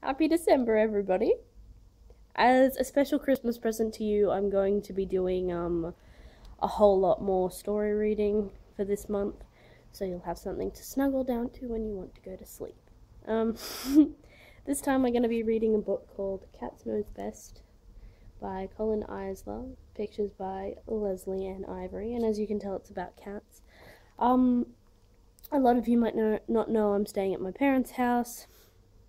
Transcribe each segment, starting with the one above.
Happy December, everybody. As a special Christmas present to you, I'm going to be doing a whole lot more story reading for this month, so you'll have something to snuggle down to when you want to go to sleep. This time I'm going to be reading a book called Cats Knows Best by Colin Eisler, pictures by Leslie Ann Ivory, and as you can tell, it's about cats. A lot of you might not know I'm staying at my parents' house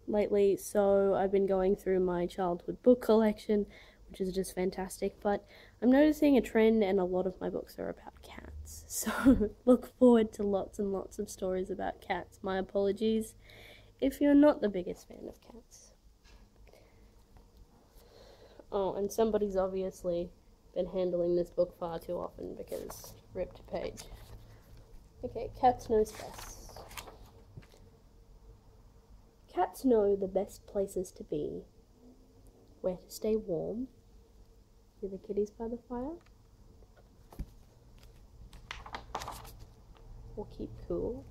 lately, so I've been going through my childhood book collection, which is just fantastic, but I'm noticing a trend and a lot of my books are about cats, so look forward to lots and lots of stories about cats. My apologies if you're not the biggest fan of cats. Oh, and somebody's obviously been handling this book far too often because ripped page. Okay, Cats Knows Best. Cats know the best places to be, where to stay warm, see the kitties by the fire, or keep cool,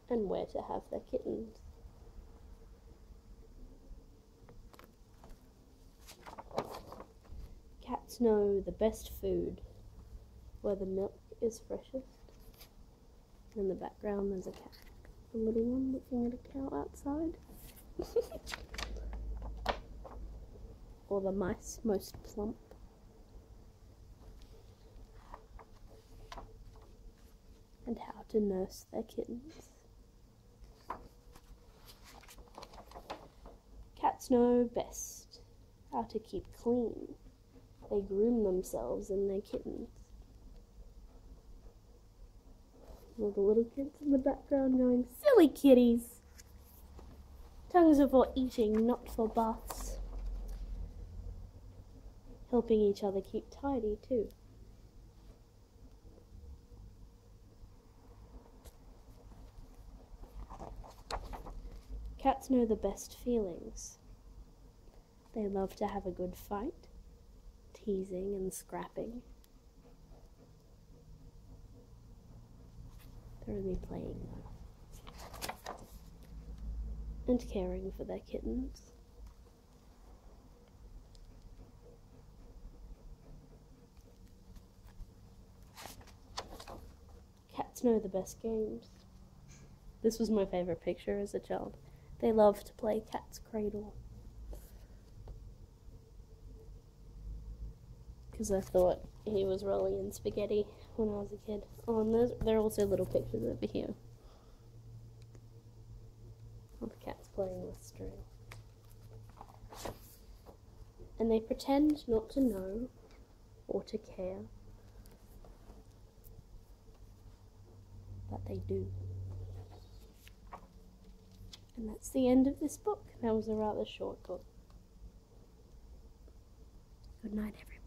and where to have their kittens. Cats know the best food, where the milk is freshest. In the background there's a cat, a little one looking at a cow outside. Or the mice most plump. And how to nurse their kittens. Cats know best how to keep clean. They groom themselves and their kittens. All the little kids in the background going, silly kitties! Tongues are for eating, not for baths. Helping each other keep tidy too. Cats know the best feelings. They love to have a good fight, teasing and scrapping. They're only playing though. And caring for their kittens. Cats know the best games. This was my favourite picture as a child. They love to play cat's cradle. Because I thought he was rolling in spaghetti when I was a kid. Oh, and there are also little pictures over here of cats playing with string. And they pretend not to know or to care, but they do. And that's the end of this book. That was a rather short book. Good night, everyone.